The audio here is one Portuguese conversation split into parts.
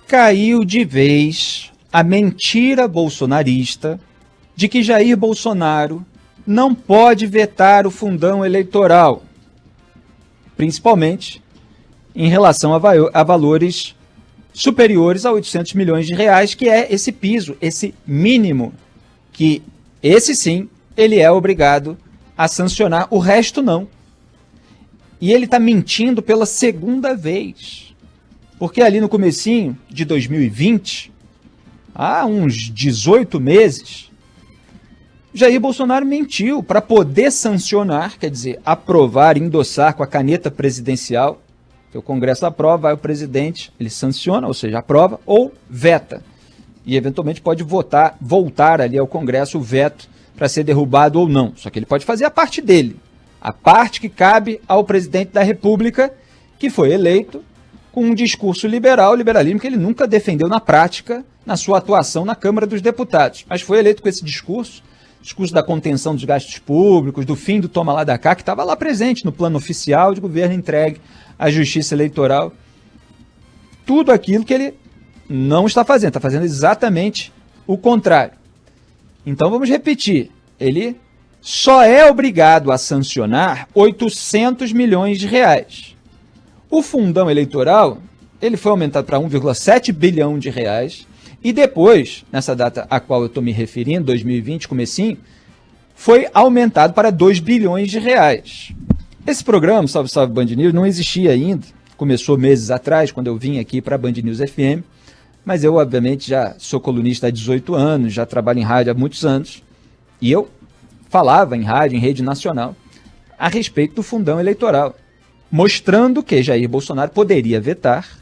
Caiu de vez a mentira bolsonarista de que Jair Bolsonaro não pode vetar o fundão eleitoral, principalmente em relação a valores superiores a 800 milhões de reais, que é esse piso, esse mínimo, que esse sim, ele é obrigado a sancionar, o resto não. E ele está mentindo pela segunda vez, porque ali no comecinho de 2020, há uns 18 meses, Jair Bolsonaro mentiu para poder sancionar, quer dizer, aprovar, endossar com a caneta presidencial, que o Congresso aprova, vai o presidente, ele sanciona, ou seja, aprova ou veta. E eventualmente pode voltar ali ao Congresso o veto para ser derrubado ou não. Só que ele pode fazer a parte dele, a parte que cabe ao presidente da República, que foi eleito com um discurso liberalismo que ele nunca defendeu na prática, na sua atuação na Câmara dos Deputados. Mas foi eleito com esse discurso da contenção dos gastos públicos, do fim do toma lá da cá, que estava lá presente no plano oficial de governo entregue à Justiça Eleitoral. Tudo aquilo que ele não está fazendo exatamente o contrário. Então vamos repetir, ele só é obrigado a sancionar 800 milhões de reais. O fundão eleitoral, ele foi aumentado para 1,7 bilhão de reais, e depois, nessa data a qual eu estou me referindo, 2020, comecinho, foi aumentado para 2 bilhões de reais. Esse programa, Salve Salve Band News, não existia ainda, começou meses atrás, quando eu vim aqui para a Band News FM, mas eu, obviamente, já sou colunista há 18 anos, já trabalho em rádio há muitos anos, e eu falava em rádio, em rede nacional, a respeito do fundão eleitoral, mostrando que Jair Bolsonaro poderia vetar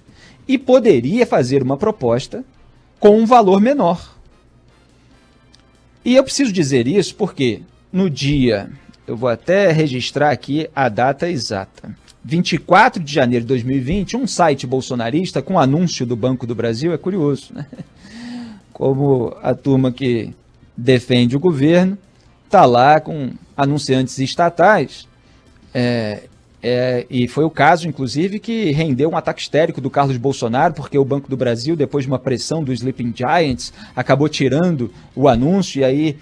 e poderia fazer uma proposta com um valor menor. E eu preciso dizer isso porque no dia, eu vou até registrar aqui a data exata, 24 de janeiro de 2020, um site bolsonarista com anúncio do Banco do Brasil, é curioso, né? Como a turma que defende o governo está lá com anunciantes estatais, e foi o caso, inclusive, que rendeu um ataque histérico do Carlos Bolsonaro, porque o Banco do Brasil, depois de uma pressão do Sleeping Giants, acabou tirando o anúncio, e aí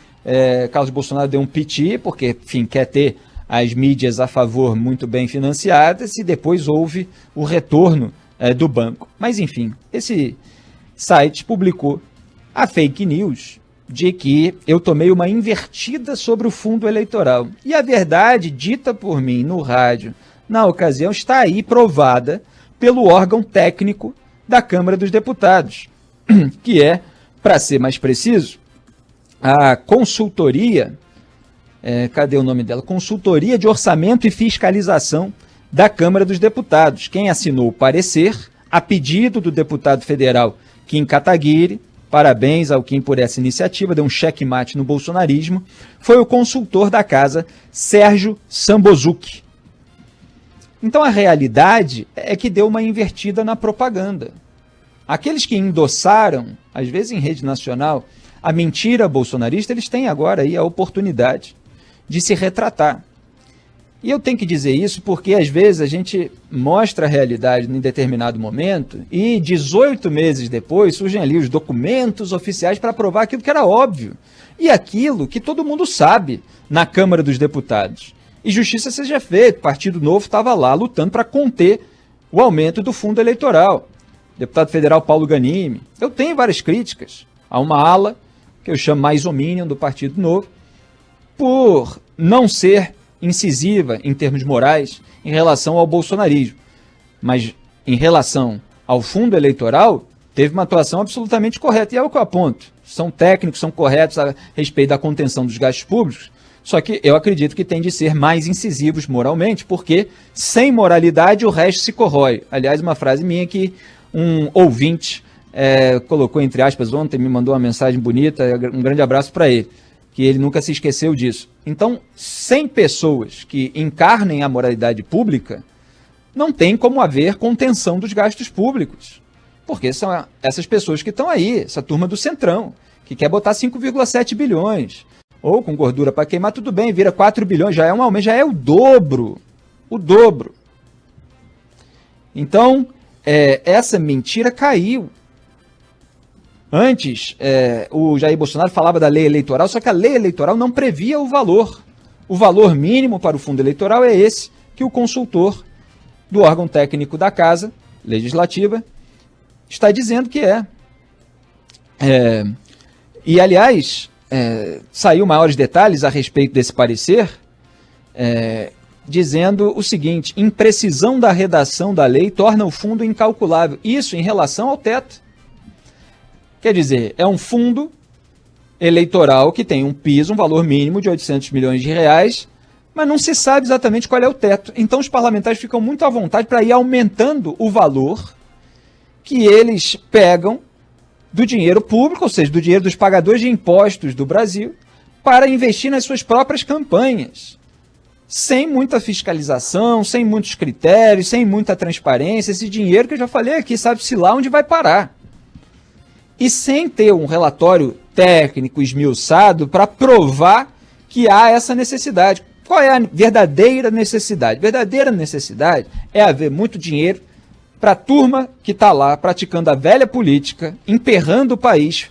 Carlos Bolsonaro deu um piti, porque, enfim, quer ter as mídias a favor muito bem financiadas, e depois houve o retorno do banco. Mas, enfim, esse site publicou a fake news de que eu tomei uma invertida sobre o fundo eleitoral. E a verdade, dita por mim no rádio, na ocasião, está aí provada pelo órgão técnico da Câmara dos Deputados, que é, para ser mais preciso, a consultoria, cadê o nome dela? Consultoria de Orçamento e Fiscalização da Câmara dos Deputados. Quem assinou o parecer, a pedido do deputado federal Kim Kataguiri, parabéns ao Kim por essa iniciativa, deu um checkmate no bolsonarismo, foi o consultor da casa, Sérgio Sambozuki. Então a realidade é que deu uma invertida na propaganda. Aqueles que endossaram, às vezes em rede nacional, a mentira bolsonarista, eles têm agora aí a oportunidade de se retratar. E eu tenho que dizer isso porque às vezes a gente mostra a realidade em determinado momento e 18 meses depois surgem ali os documentos oficiais para provar aquilo que era óbvio e aquilo que todo mundo sabe na Câmara dos Deputados. E justiça seja feita, o Partido Novo estava lá lutando para conter o aumento do fundo eleitoral. Deputado federal Paulo Ganimi. Eu tenho várias críticas a uma ala, que eu chamo mais Ominion do Partido Novo, por não ser incisiva em termos morais em relação ao bolsonarismo. Mas em relação ao fundo eleitoral, teve uma atuação absolutamente correta. E é o que eu aponto. São técnicos, são corretos a respeito da contenção dos gastos públicos, só que eu acredito que tem de ser mais incisivos moralmente, porque sem moralidade o resto se corrói. Aliás, uma frase minha que um ouvinte colocou entre aspas ontem, me mandou uma mensagem bonita, um grande abraço para ele, que ele nunca se esqueceu disso. Então, sem pessoas que encarnem a moralidade pública, não tem como haver contenção dos gastos públicos, porque são essas pessoas que estão aí, essa turma do Centrão, que quer botar 5,7 bilhões, ou com gordura para queimar, tudo bem, vira 4 bilhões, já é um aumento, já é o dobro. Então, essa mentira caiu. Antes, o Jair Bolsonaro falava da lei eleitoral, só que a lei eleitoral não previa o valor. O valor mínimo para o fundo eleitoral é esse que o consultor do órgão técnico da Casa Legislativa está dizendo que é. E, aliás, saiu maiores detalhes a respeito desse parecer, dizendo o seguinte: imprecisão da redação da lei torna o fundo incalculável. Isso em relação ao teto. Quer dizer, é um fundo eleitoral que tem um piso, um valor mínimo de 800 milhões de reais, mas não se sabe exatamente qual é o teto. Então os parlamentares ficam muito à vontade para ir aumentando o valor que eles pegam do dinheiro público, ou seja, do dinheiro dos pagadores de impostos do Brasil, para investir nas suas próprias campanhas. Sem muita fiscalização, sem muitos critérios, sem muita transparência. Esse dinheiro que eu já falei aqui, sabe-se lá onde vai parar. E sem ter um relatório técnico esmiuçado para provar que há essa necessidade. Qual é a verdadeira necessidade? Verdadeira necessidade é haver muito dinheiro para a turma que está lá praticando a velha política, emperrando o país,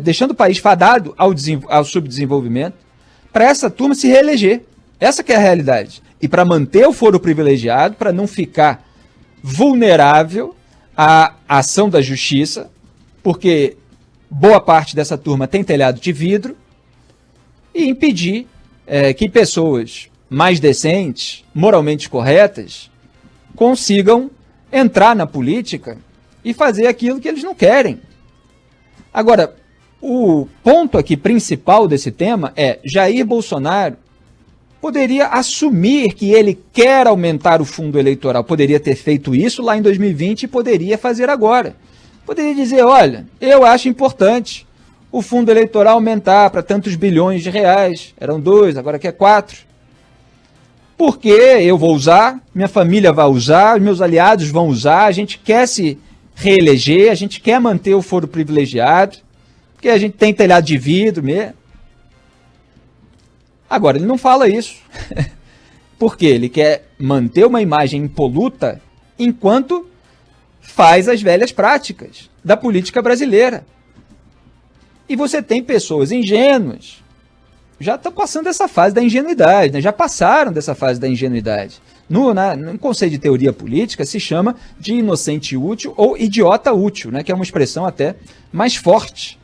deixando o país fadado ao subdesenvolvimento, para essa turma se reeleger. Essa que é a realidade. E para manter o foro privilegiado, para não ficar vulnerável à ação da justiça, porque boa parte dessa turma tem telhado de vidro, e impedir que pessoas mais decentes, moralmente corretas, consigam entrar na política e fazer aquilo que eles não querem. Agora, o ponto aqui principal desse tema é: Jair Bolsonaro poderia assumir que ele quer aumentar o fundo eleitoral, poderia ter feito isso lá em 2020 e poderia fazer agora. Poderia dizer: olha, eu acho importante o fundo eleitoral aumentar para tantos bilhões de reais, eram 2, agora que é 4, porque eu vou usar, minha família vai usar, meus aliados vão usar, a gente quer se reeleger, a gente quer manter o foro privilegiado, porque a gente tem telhado de vidro mesmo. Agora, ele não fala isso, porque ele quer manter uma imagem impoluta enquanto faz as velhas práticas da política brasileira. E você tem pessoas ingênuas, já estão passando essa fase da ingenuidade, né? Já passaram dessa fase da ingenuidade. No conceito de teoria política se chama de inocente útil ou idiota útil, né? Que é uma expressão até mais forte.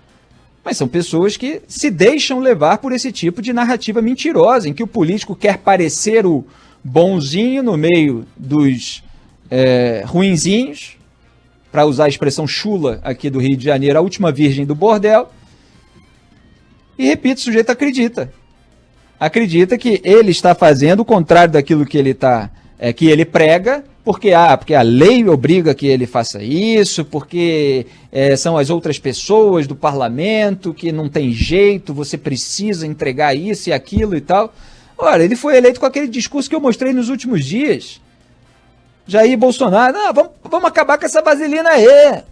Mas são pessoas que se deixam levar por esse tipo de narrativa mentirosa, em que o político quer parecer o bonzinho no meio dos ruinzinhos, para usar a expressão chula aqui do Rio de Janeiro, a última virgem do bordel. E, repito, o sujeito acredita. Acredita que ele está fazendo o contrário daquilo que ele prega, porque a lei obriga que ele faça isso, porque são as outras pessoas do parlamento que não tem jeito, você precisa entregar isso e aquilo e tal. Ora, ele foi eleito com aquele discurso que eu mostrei nos últimos dias. Jair Bolsonaro: não, vamos acabar com essa vaselina aí.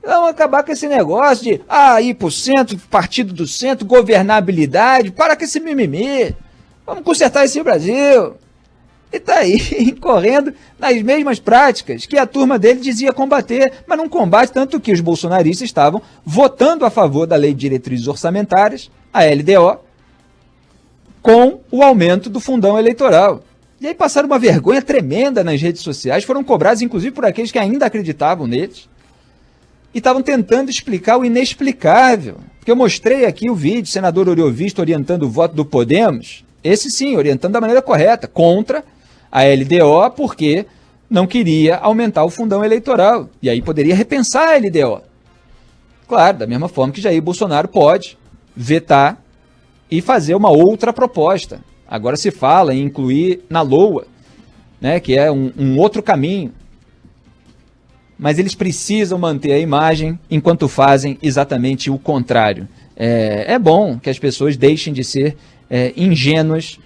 Vamos acabar com esse negócio de ir pro centro, partido do centro, governabilidade, para com esse mimimi. Vamos consertar esse Brasil. E tá aí, incorrendo nas mesmas práticas que a turma dele dizia combater, mas não combate, tanto que os bolsonaristas estavam votando a favor da Lei de Diretrizes Orçamentárias, a LDO, com o aumento do fundão eleitoral. E aí passaram uma vergonha tremenda nas redes sociais, foram cobrados inclusive por aqueles que ainda acreditavam neles, e estavam tentando explicar o inexplicável. Porque eu mostrei aqui o vídeo, o senador Oriovisto orientando o voto do Podemos, esse sim, orientando da maneira correta, contra a LDO, porque não queria aumentar o fundão eleitoral. E aí poderia repensar a LDO. Claro, da mesma forma que Jair Bolsonaro pode vetar e fazer uma outra proposta. Agora se fala em incluir na LOA, né, que é um outro caminho. Mas eles precisam manter a imagem enquanto fazem exatamente o contrário. É bom que as pessoas deixem de ser ingênuas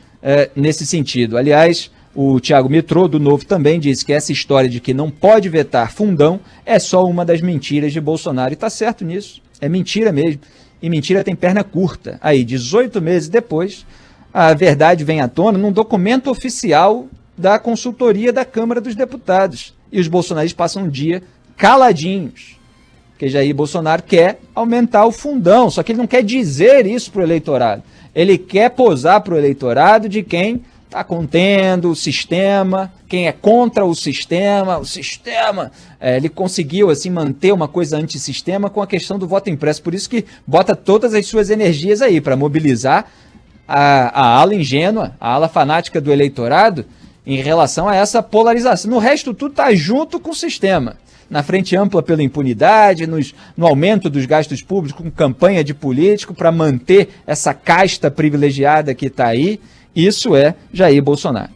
nesse sentido. Aliás, o Thiago Mitrô, do Novo, também disse que essa história de que não pode vetar fundão é só uma das mentiras de Bolsonaro. E está certo nisso. É mentira mesmo. E mentira tem perna curta. Aí, 18 meses depois, a verdade vem à tona num documento oficial da consultoria da Câmara dos Deputados. E os bolsonaristas passam um dia caladinhos. porque Jair Bolsonaro quer aumentar o fundão, só que ele não quer dizer isso para o eleitorado. Ele quer posar para o eleitorado de quem está contendo o sistema, quem é contra o sistema. Ele conseguiu assim manter uma coisa antissistema com a questão do voto impresso, por isso que bota todas as suas energias aí para mobilizar a ala ingênua, a ala fanática do eleitorado em relação a essa polarização. No resto, tudo está junto com o sistema. Na frente ampla pela impunidade, no aumento dos gastos públicos, com campanha de político para manter essa casta privilegiada que está aí. Isso é Jair Bolsonaro.